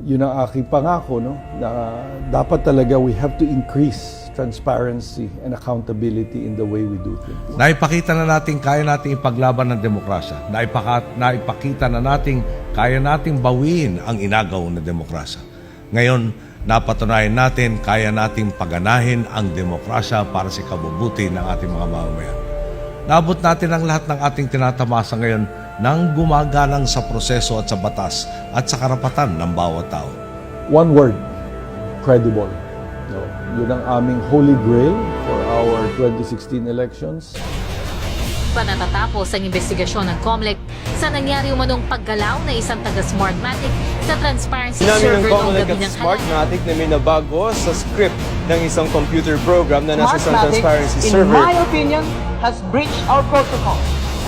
Yun ang aking pangako, no? Na dapat talaga we have to increase transparency and accountability in the way we do things. Naipakita na natin kaya nating ipaglaban ng demokrasya. Naipakita na natin kaya nating bawiin ang inagaw na demokrasya. Ngayon, napatunayan natin kaya nating paganahin ang demokrasya para sa kabubuti ng ating mga mamamayan. Naabot natin ang lahat ng ating tinatamasa ngayon nang gumaganang sa proseso at sa batas at sa karapatan ng bawat tao. One word, credible. No, yun ang aming holy grail for our 2016 elections. Panatatapos ang investigasyon ng COMELEC sa nangyari umanong paggalaw na isang taga-Smartmatic sa transparency server ng noong COMELEC gabi at ng Smartmatic na may nabago sa script ng isang computer program na nasa isang Smartmatic, transparency in server. my opinion, has breached our protocol.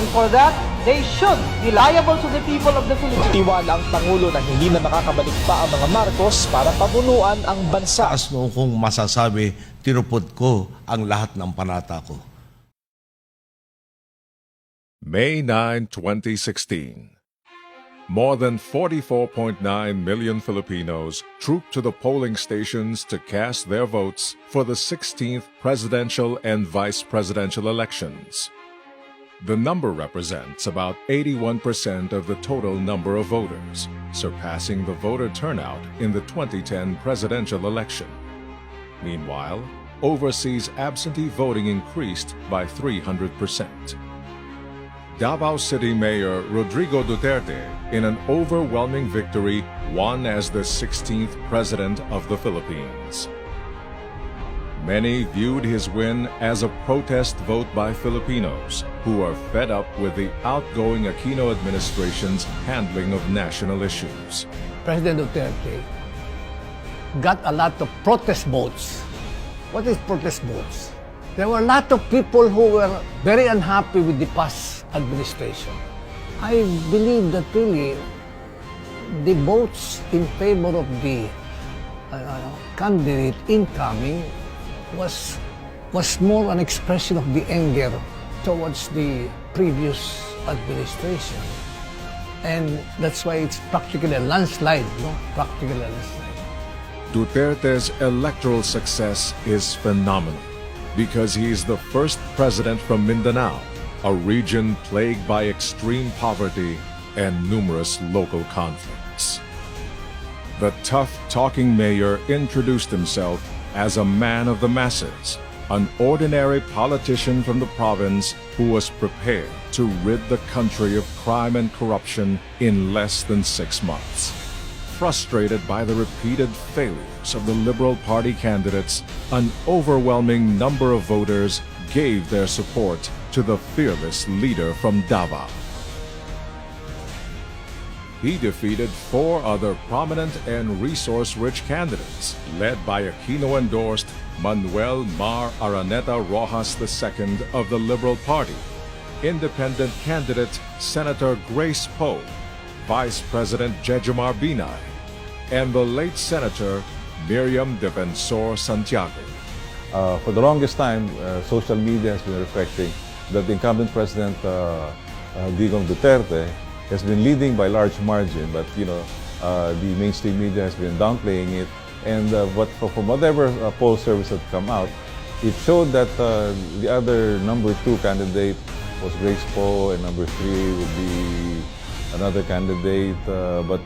And for that, they should be liable to the people of the Philippines. Tiwala ang Pangulo na hindi na makakabalik pa ang mga Marcos para pamunuan ang bansa. Taas mo kung masasabi, tinupod ko ang lahat ng panata ko. May 9, 2016. More than 44.9 million Filipinos trooped to the polling stations to cast their votes for the 16th presidential and vice presidential elections. The number represents about 81% of the total number of voters, surpassing the voter turnout in the 2010 presidential election. Meanwhile, overseas absentee voting increased by 300%. Davao City Mayor Rodrigo Duterte, in an overwhelming victory, won as the 16th President of the Philippines. Many viewed his win as a protest vote by Filipinos who are fed up with the outgoing Aquino administration's handling of national issues. President Duterte got a lot of protest votes. What is protest votes? There were a lot of people who were very unhappy with the past administration. I believe that really the votes in favor of the candidate incoming was more an expression of the anger towards the previous administration. And that's why it's practically a landslide, no? Practically a landslide. Duterte's electoral success is phenomenal because he is the first president from Mindanao, a region plagued by extreme poverty and numerous local conflicts. The tough-talking mayor introduced himself as a man of the masses, an ordinary politician from the province who was prepared to rid the country of crime and corruption in less than 6 months. Frustrated by the repeated failures of the Liberal Party candidates, an overwhelming number of voters gave their support to the fearless leader from Davao. He defeated 4 other prominent and resource-rich candidates, led by Aquino-endorsed Manuel Mar Araneta Rojas II of the Liberal Party, independent candidate Senator Grace Poe, Vice President Jejomar Binay, and the late Senator Miriam Defensor Santiago. For the longest time, social media has been reflecting that the incumbent President Digong Duterte has been leading by large margin, but the mainstream media has been downplaying it. And from whatever poll service that come out, it showed that the other number 2 candidate was Grace Poe, and number 3 would be another candidate, but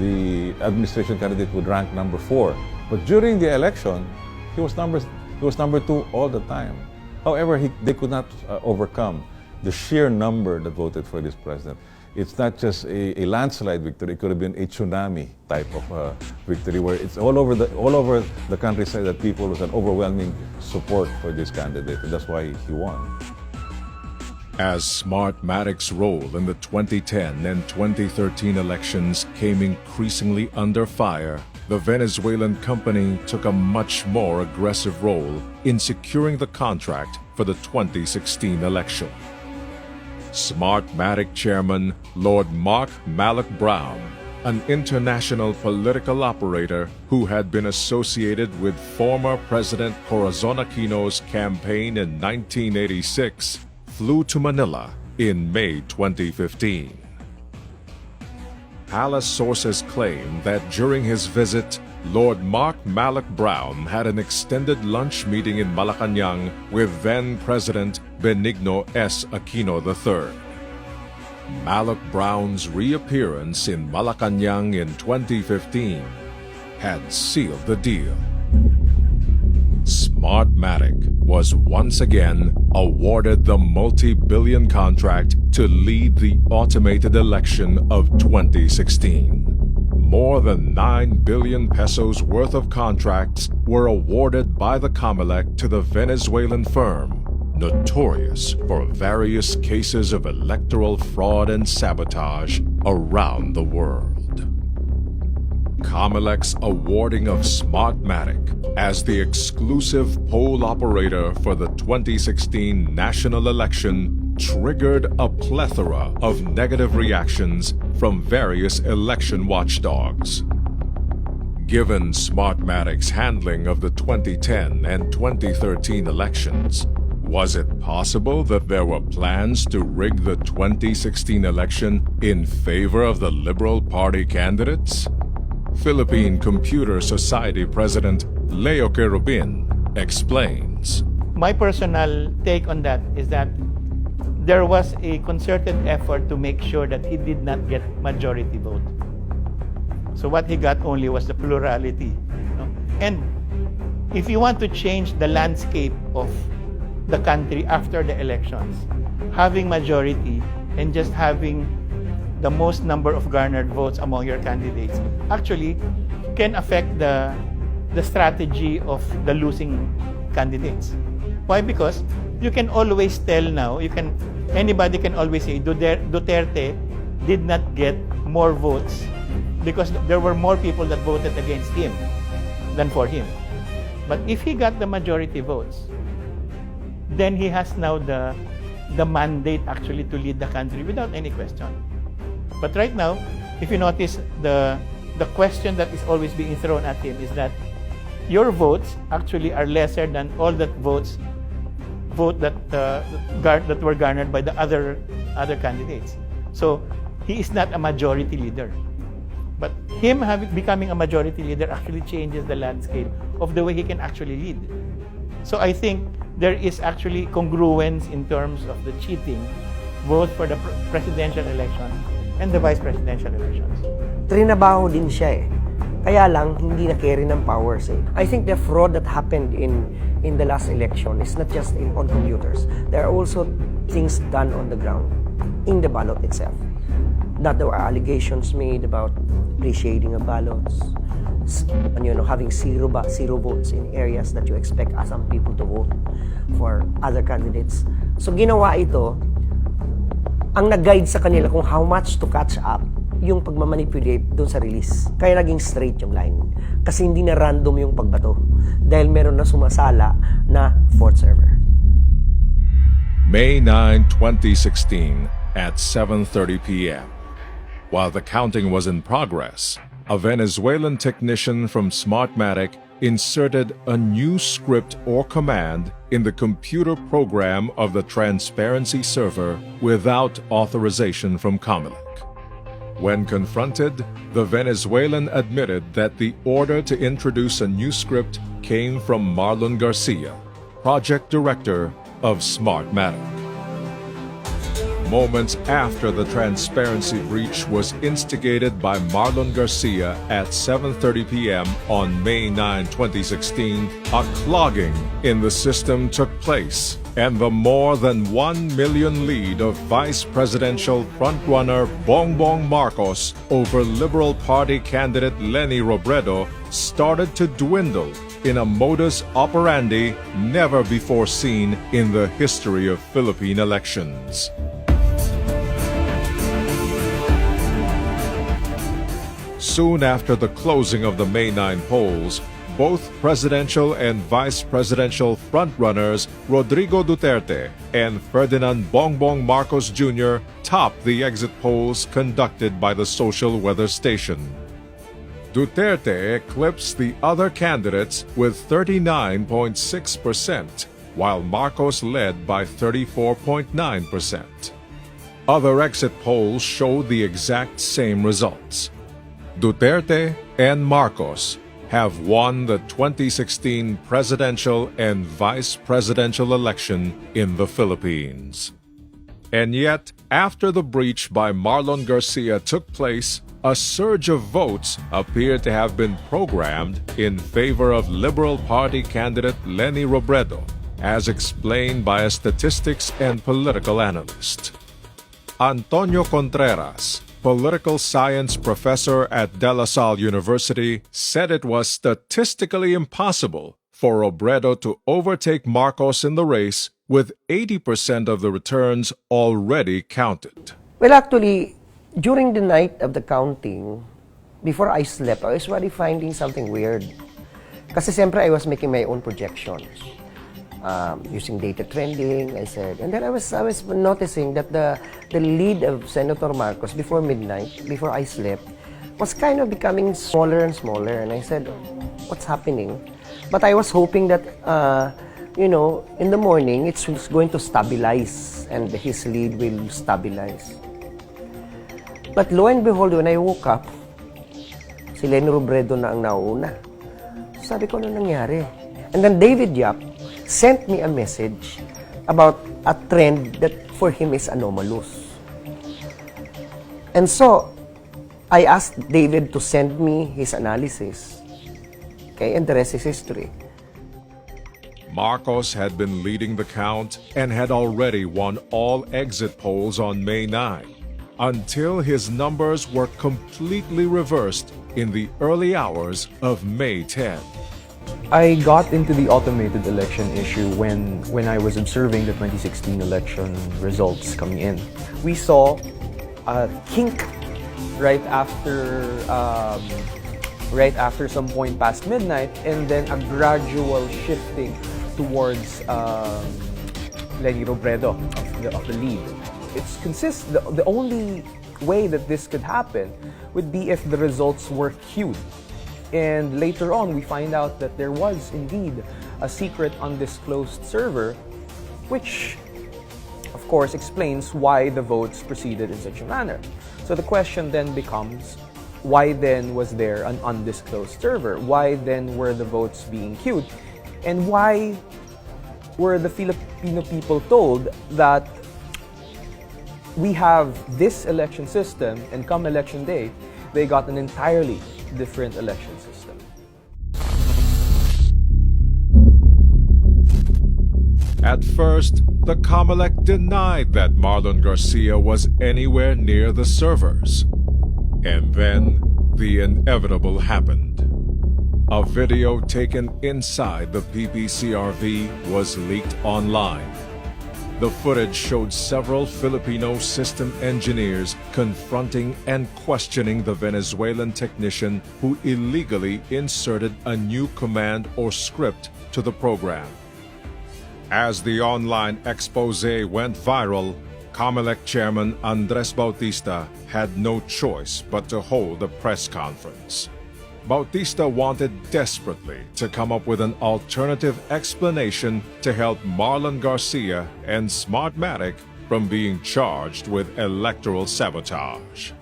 the administration candidate would rank number 4. But during the election, he was number 2 all the time. However, they could not overcome the sheer number that voted for this president. It's not just a landslide victory; it could have been a tsunami type of victory, where it's all over the countryside that people was an overwhelming support for this candidate, and that's why he won. As Smartmatic's role in the 2010 and 2013 elections came increasingly under fire, the Venezuelan company took a much more aggressive role in securing the contract for the 2016 election. Smartmatic chairman Lord Mark Malloch Brown, an international political operator who had been associated with former President Corazon Aquino's campaign in 1986, flew to Manila in May 2015. palace sources claim that during his visit, Lord Mark Malloch Brown had an extended lunch meeting in Malacanang with then-President Benigno S. Aquino III. Malloch Brown's reappearance in Malacanang in 2015 had sealed the deal. Smartmatic was once again awarded the multi-billion contract to lead the automated election of 2016. More than 9 billion pesos worth of contracts were awarded by the COMELEC to the Venezuelan firm, notorious for various cases of electoral fraud and sabotage around the world. COMELEC's awarding of Smartmatic as the exclusive poll operator for the 2016 national election triggered a plethora of negative reactions from various election watchdogs. Given Smartmatic's handling of the 2010 and 2013 elections, was it possible that there were plans to rig the 2016 election in favor of the Liberal Party candidates? Philippine Computer Society President Leo Querubin explains. My personal take on that is that there was a concerted effort to make sure that he did not get majority vote. So what he got only was the plurality. And if you want to change the landscape of the country after the elections, having majority and just having the most number of garnered votes among your candidates actually can affect the strategy of the losing candidates. Why? Because you can always tell now, anybody can always say Duterte did not get more votes because there were more people that voted against him than for him. But if he got the majority votes, then he has now the mandate actually to lead the country without any question. But right now, if you notice, the question that is always being thrown at him is that your votes actually are lesser than all that vote that were garnered by the other candidates. So he is not a majority leader. But him becoming a majority leader actually changes the landscape of the way he can actually lead. So I think there is actually congruence in terms of the cheating, both for the presidential election and the vice presidential elections. Trinabaho din siya eh. Kaya lang, hindi na-carry ng powers eh. I think the fraud that happened in the last election is not just on computers. There are also things done on the ground, in the ballot itself. That there were allegations made about reshading of ballots, having zero votes in areas that you expect some people to vote for other candidates. So ginawa ito, ang nag-guide sa kanila kung how much to catch up yung pagmamanipulate doon sa release. Kaya naging straight yung line. Kasi hindi na random yung pagbato. Dahil meron na sumasala na fourth server. May 9, 2016 at 7:30 p.m. While the counting was in progress, a Venezuelan technician from Smartmatic inserted a new script or command in the computer program of the transparency server without authorization from COMELEC. When confronted, the Venezuelan admitted that the order to introduce a new script came from Marlon Garcia, project director of Smartmatic. Moments after the transparency breach was instigated by Marlon Garcia at 7:30 p.m. on May 9, 2016, a clogging in the system took place, and the more than 1 million lead of vice presidential frontrunner Bongbong Marcos over Liberal Party candidate Leni Robredo started to dwindle in a modus operandi never before seen in the history of Philippine elections. Soon after the closing of the May 9 polls, both presidential and vice presidential frontrunners Rodrigo Duterte and Ferdinand Bongbong Marcos Jr. topped the exit polls conducted by the social weather station. Duterte eclipsed the other candidates with 39.6%, while Marcos led by 34.9%. Other exit polls showed the exact same results. Duterte and Marcos have won the 2016 presidential and vice presidential election in the Philippines. And yet, after the breach by Marlon Garcia took place, a surge of votes appeared to have been programmed in favor of Liberal Party candidate Leni Robredo, as explained by a statistics and political analyst. Antonio Contreras, political science professor at De La Salle University, said it was statistically impossible for Robredo to overtake Marcos in the race with 80% of the returns already counted. Well, actually, during the night of the counting, before I slept, I was already finding something weird. Kasi siyempre, I was making my own projections. Using data trending, I said. And then I was noticing that the lead of Senator Marcos before midnight, before I slept, was kind of becoming smaller and smaller. And I said, what's happening? But I was hoping that, in the morning, it's going to stabilize and his lead will stabilize. But lo and behold, when I woke up, si Leni Robredo na ang nauna. Sabi ko, ano nangyari? And then David Yap sent me a message about a trend that for him is anomalous. And so, I asked David to send me his analysis. Okay, and the rest is history. Marcos had been leading the count and had already won all exit polls on May 9, until his numbers were completely reversed in the early hours of May 10. I got into the automated election issue when I was observing the 2016 election results coming in. We saw a kink right after some point past midnight, and then a gradual shifting towards Leni Robredo of the lead. The only way that this could happen would be if the results were queued. And later on, we find out that there was indeed a secret undisclosed server, which, of course, explains why the votes proceeded in such a manner. So the question then becomes, why then was there an undisclosed server? Why then were the votes being queued? And why were the Filipino people told that we have this election system, and come election day, they got an entirely different election system? At first, the COMELEC denied that Marlon Garcia was anywhere near the servers. And then, the inevitable happened. A video taken inside the PPCRV was leaked online. The footage showed several Filipino system engineers confronting and questioning the Venezuelan technician who illegally inserted a new command or script to the program. As the online expose went viral, COMELEC chairman Andres Bautista had no choice but to hold a press conference. Bautista wanted desperately to come up with an alternative explanation to help Marlon Garcia and Smartmatic from being charged with electoral sabotage.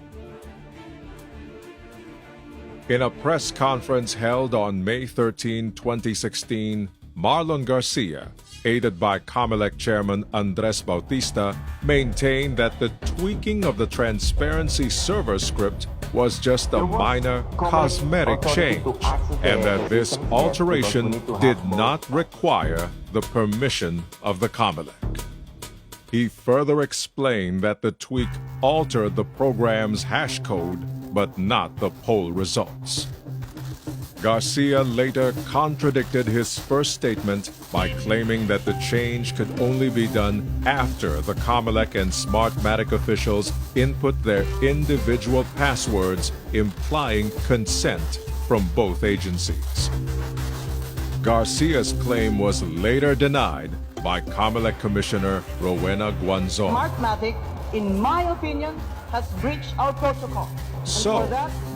In a press conference held on May 13, 2016, Marlon Garcia, aided by COMELEC chairman Andres Bautista, maintained that the tweaking of the transparency server script was just a minor cosmetic change, and that this alteration did not require the permission of the COMELEC. He further explained that the tweak altered the program's hash code, but not the poll results. Garcia later contradicted his first statement by claiming that the change could only be done after the COMELEC and Smartmatic officials input their individual passwords, implying consent from both agencies. Garcia's claim was later denied by COMELEC Commissioner Rowena Guanzon. Smartmatic, in my opinion, has breached our protocol. So,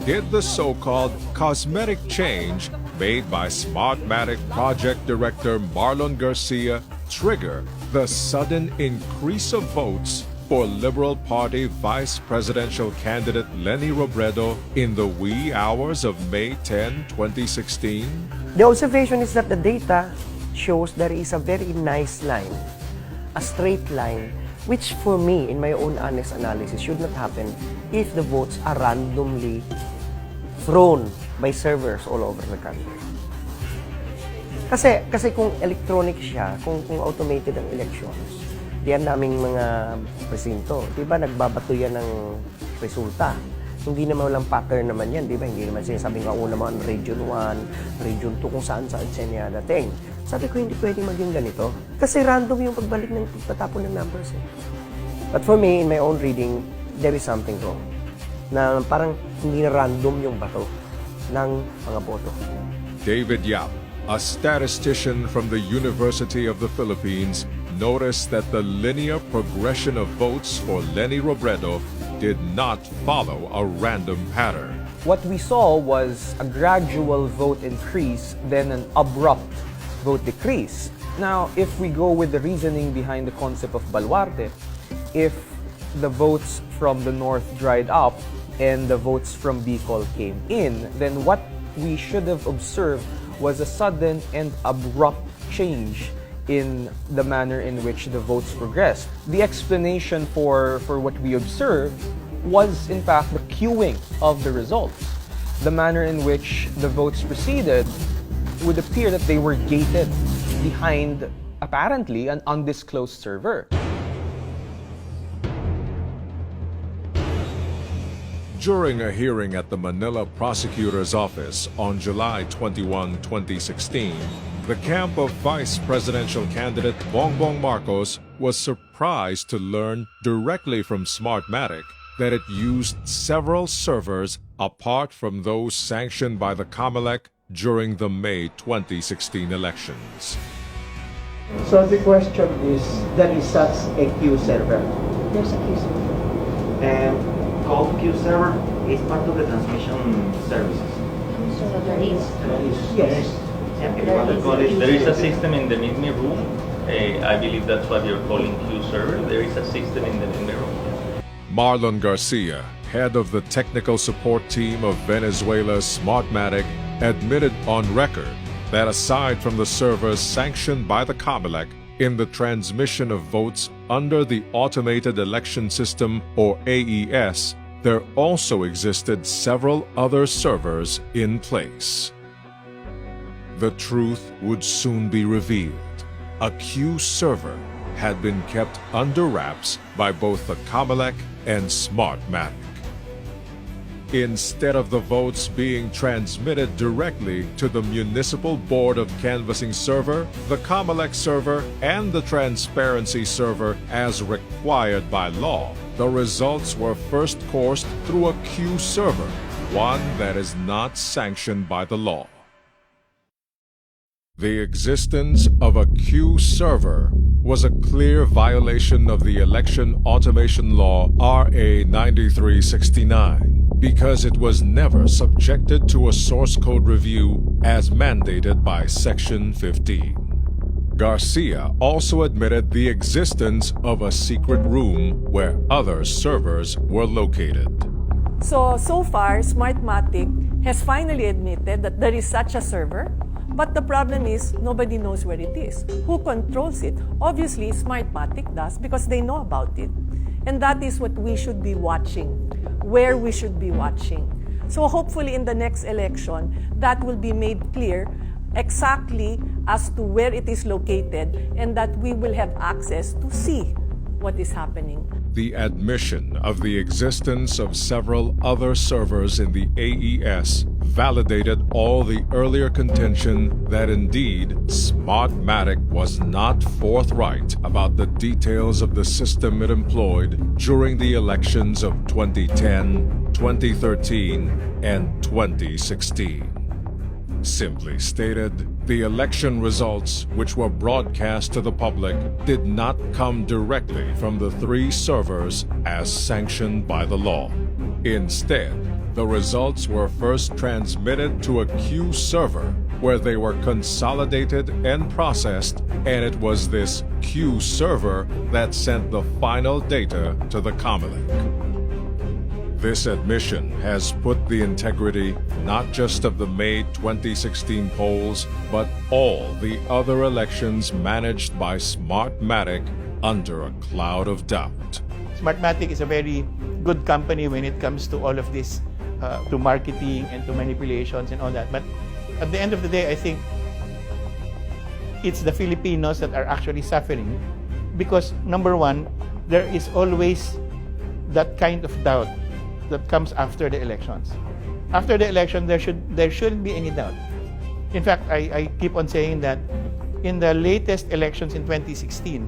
did the so-called cosmetic change made by Smartmatic project director Marlon Garcia trigger the sudden increase of votes for Liberal Party Vice Presidential candidate Leni Robredo in the wee hours of May 10, 2016? The observation is that the data shows there is a very nice line, a straight line, which for me, in my own honest analysis, should not happen if the votes are randomly thrown by servers all over the country. Kasi kung electronic siya, kung automated ang elections, diyan naming mga presinto, di ba, nagbabato yan ng resulta. Hindi naman walang pattern naman yan, di ba? Hindi naman sinasabing ako naman Region 1, Region 2, kung saan-saan siya niya dating. Sabi ko, hindi pwedeng maging ganito. Kasi random yung pagbalik ng pagtatapon ng numbers. But for me, in my own reading, there is something wrong. Na parang hindi random yung bato ng mga boto. David Yap, a statistician from the University of the Philippines, noticed that the linear progression of votes for Leni Robredo did not follow a random pattern. What we saw was a gradual vote increase, then an abrupt vote decrease. Now, if we go with the reasoning behind the concept of Baluarte, if the votes from the north dried up and the votes from Bicol came in, then what we should have observed was a sudden and abrupt change in the manner in which the votes progressed. The explanation for what we observed was, in fact, the queuing of the results. The manner in which the votes proceeded would appear that they were gated behind, apparently, an undisclosed server. During a hearing at the Manila Prosecutor's Office on July 21, 2016, the camp of Vice Presidential candidate Bongbong Marcos was surprised to learn directly from Smartmatic that it used several servers apart from those sanctioned by the COMELEC during the May 2016 elections. So the question is, there is such a queue server. There's a queue server. And called queue server is part of the transmission services. So there is. Yes. If you want to call it, there is a system in the MIDME room. I believe that's what you're calling queue server. There is a system in the MIDME room. Marlon Garcia, head of the technical support team of Venezuela's Smartmatic, admitted on record that aside from the servers sanctioned by the COMELEC in the transmission of votes under the Automated Election System, or AES, there also existed several other servers in place. The truth would soon be revealed. A queue server had been kept under wraps by both the COMELEC and Smartmatic. Instead of the votes being transmitted directly to the Municipal Board of Canvassing server, the COMELEC server, and the Transparency server as required by law, the results were first coursed through a queue server, one that is not sanctioned by the law. The existence of a queue server was a clear violation of the Election Automation Law RA 9369 because it was never subjected to a source code review as mandated by Section 15. Garcia also admitted the existence of a secret room where other servers were located. So far, Smartmatic has finally admitted that there is such a server. But the problem is, nobody knows where it is. Who controls it? Obviously, Smartmatic does because they know about it. And that is what we should be watching, where we should be watching. So hopefully in the next election, that will be made clear exactly as to where it is located and that we will have access to see what is happening. The admission of the existence of several other servers in the AES validated all the earlier contention that indeed Smartmatic was not forthright about the details of the system it employed during the elections of 2010, 2013, and 2016. Simply stated, the election results, which were broadcast to the public, did not come directly from the three servers as sanctioned by the law. Instead, the results were first transmitted to a queue server where they were consolidated and processed, and it was this Q server that sent the final data to the COMELEC. This admission has put the integrity not just of the May 2016 polls, but all the other elections managed by Smartmatic under a cloud of doubt. Smartmatic is a very good company when it comes to all of this, to marketing and to manipulations and all that. But at the end of the day, I think it's the Filipinos that are actually suffering because, number one, there is always that kind of doubt that comes after the elections. After the election, there shouldn't be any doubt. In fact, I keep on saying that in the latest elections in 2016,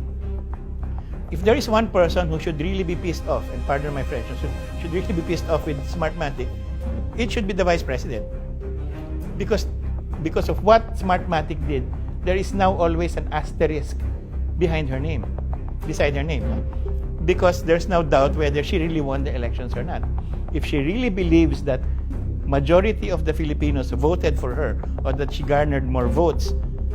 if there is one person who should really be pissed off, and pardon my French, should really be pissed off with Smartmatic, it should be the Vice President. Because of what Smartmatic did, there is now always an asterisk behind her name, beside her name. Because there's now doubt whether she really won the elections or not. If she really believes that majority of the Filipinos voted for her or that she garnered more votes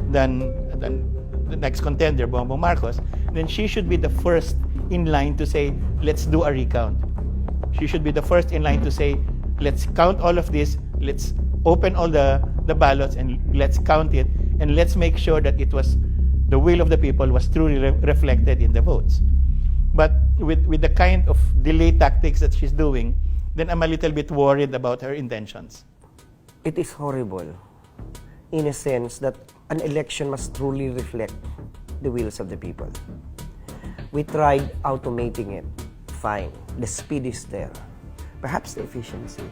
than the next contender, Bongbong Marcos, then she should be the first in line to say, let's do a recount. She should be the first in line to say, let's count all of this, let's open all the ballots and let's count it, and let's make sure that it was the will of the people was truly reflected in the votes. But with the kind of delay tactics that she's doing, then I'm a little bit worried about her intentions. It is horrible in a sense that an election must truly reflect the wills of the people. We tried automating it. Fine. The speed is there. Perhaps the efficiency.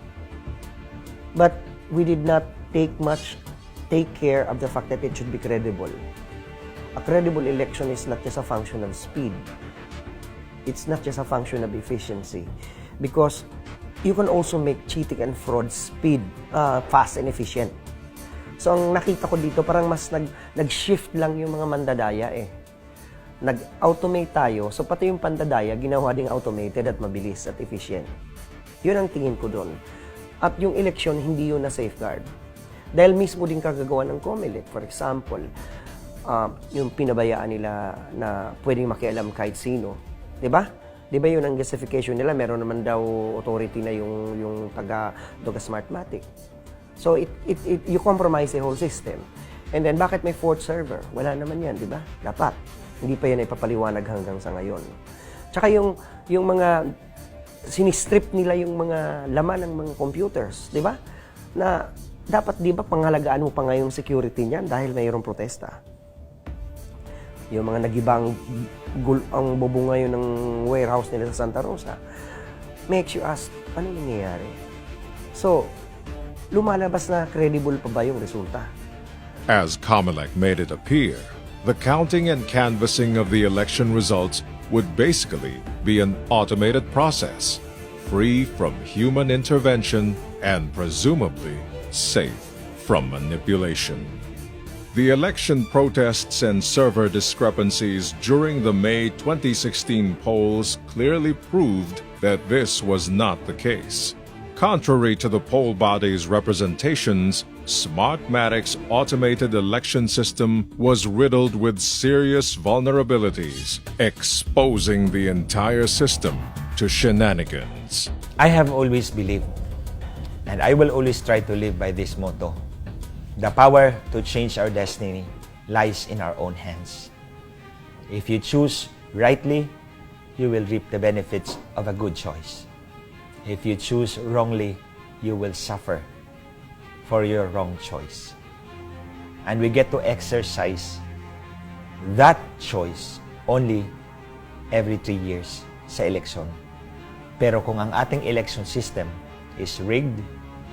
But we did not take care of the fact that it should be credible. A credible election is not just a function of speed. It's not just a function of efficiency. Because you can also make cheating and fraud fast and efficient. So ang nakita ko dito, parang mas nag-shift lang yung mga mandadaya eh. Nag-automate tayo, so pati yung pandadaya, ginawa ding automated at mabilis at efficient. Yun ang tingin ko doon. At yung eleksyon, hindi yun na safeguard. Dahil mismo din kagagawa ng COMELEC. For example, yung pinabayaan nila na pwedeng makialam kahit sino. Diba? Diba yun ang justification nila? Meron naman daw authority na yung taga Smartmatic. So you compromise the whole system. And then bakit may fourth server? Wala naman yan, di ba? Dapat. Hindi pa yan ipapaliwanag hanggang sa ngayon. Tsaka yung mga sinistrip nila yung mga laman ng mga computers, di ba? Na dapat di ba pangalagaan mo pa ngayong security niyan dahil mayroong protesta. Yung mga nagibang ang bobo ngayon ng warehouse nila sa Santa Rosa, makes you ask, ano nangyayari? So, lumalabas na credible pa ba yung resulta? As COMELEC made it appear, the counting and canvassing of the election results would basically be an automated process, free from human intervention and presumably safe from manipulation. The election protests and server discrepancies during the May 2016 polls clearly proved that this was not the case. Contrary to the poll body's representations, Smartmatic's automated election system was riddled with serious vulnerabilities, exposing the entire system to shenanigans. I have always believed, and I will always try to live by this motto: the power to change our destiny lies in our own hands. If you choose rightly, you will reap the benefits of a good choice. If you choose wrongly, you will suffer for your wrong choice. And we get to exercise that choice only every 3 years sa election. Pero kung ang ating election system is rigged,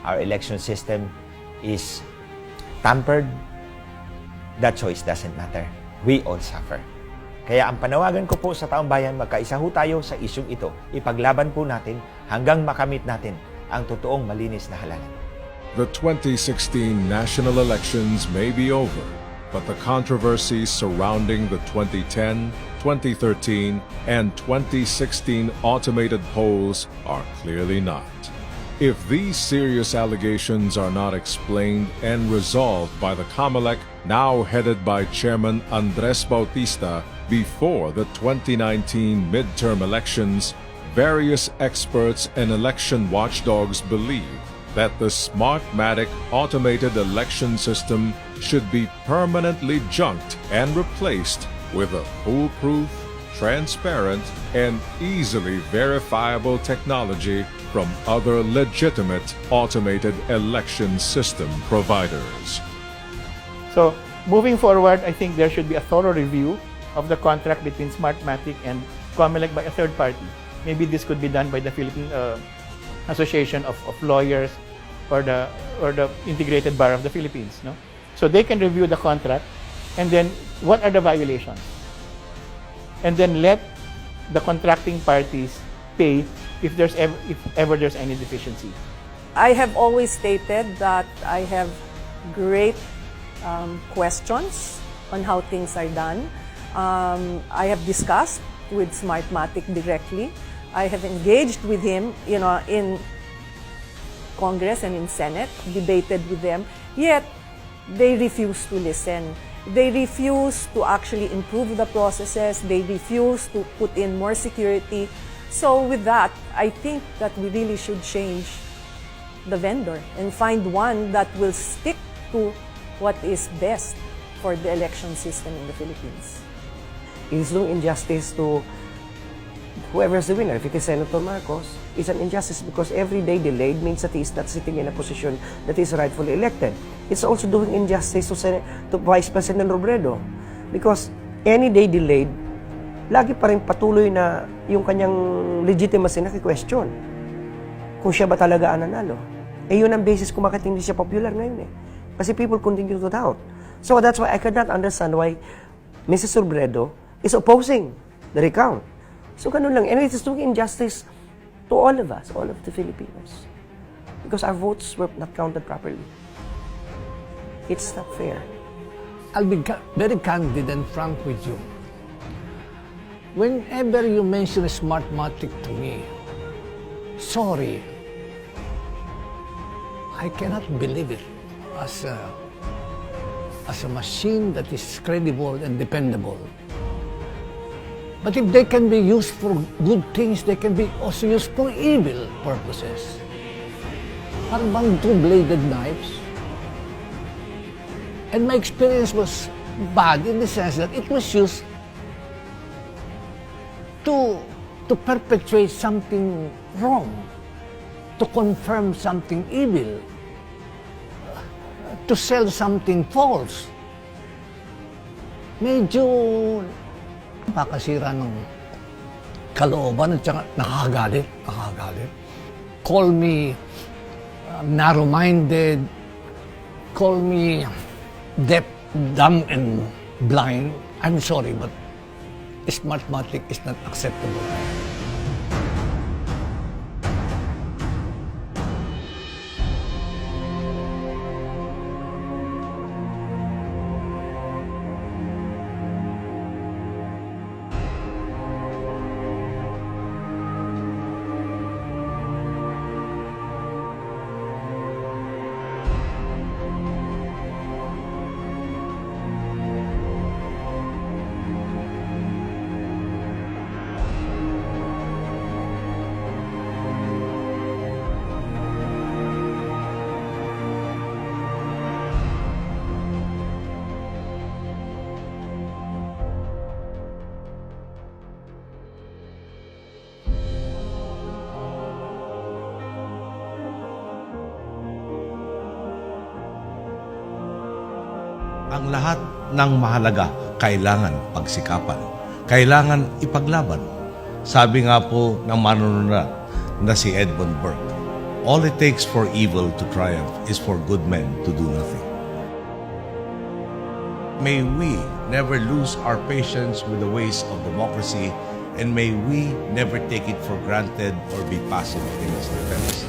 our election system is tampered, that choice doesn't matter. We all suffer. Kaya ang panawagan ko po sa taong bayan, magkaisa ho tayo sa isyung ito. Ipaglaban po natin hanggang makamit natin ang totoong malinis na halalan. The 2016 national elections may be over, but the controversies surrounding the 2010, 2013, and 2016 automated polls are clearly not. If these serious allegations are not explained and resolved by the COMELEC, now headed by Chairman Andres Bautista, before the 2019 midterm elections, various experts and election watchdogs believe that the Smartmatic automated election system should be permanently junked and replaced with a foolproof, transparent, and easily verifiable technology from other legitimate automated election system providers. So, moving forward, I think there should be a thorough review of the contract between Smartmatic and COMELEC by a third party. Maybe this could be done by the Philippine Association of Lawyers or the Integrated Bar of the Philippines. No? So they can review the contract, and then what are the violations? And then let the contracting parties pay if ever there's any deficiency. I have always stated that I have great questions on how things are done. I have discussed with Smartmatic directly. I have engaged with him, in Congress and in Senate, debated with them, yet they refuse to listen. They refuse to actually improve the processes. They refuse to put in more security. So with that, I think that we really should change the vendor and find one that will stick to what is best for the election system in the Philippines. It is doing injustice to whoever is the winner. If it is Senator Marcos, it's an injustice because every day delayed means that he is not sitting in a position that is rightfully elected. It's also doing injustice to Vice President Robredo because any day delayed, lagi pa rin patuloy na yung kanyang legitimacy na question. Kung siya ba talaga ang nanalo. Eh yun ang basis kung bakit hindi siya popular ngayon eh. Kasi people continue to doubt. So that's why I could not understand why Mrs. Robredo is opposing the recount. So ganun lang. And it is doing injustice to all of us, all of the Filipinos. Because our votes were not counted properly. It's not fair. I'll be very candid and frank with you. Whenever you mention Smartmatic to me, sorry, I cannot believe it as a machine that is credible and dependable. But if they can be used for good things, they can be also used for evil purposes. Parang bang two-bladed knives. And my experience was bad in the sense that it was used to perpetrate something wrong, to confirm something evil, to sell something false. Medyo nakakasira ng kalooban at saka nakakagalit. Call me narrow-minded, call me deaf, dumb, and blind. I'm sorry, but Smartmatic is not acceptable. Ang lahat ng mahalaga kailangan pagsikapan. Kailangan ipaglaban. Sabi nga po ng manunulat na si Edmund Burke, all it takes for evil to triumph is for good men to do nothing. May we never lose our patience with the ways of democracy, and may we never take it for granted or be passive in its defense.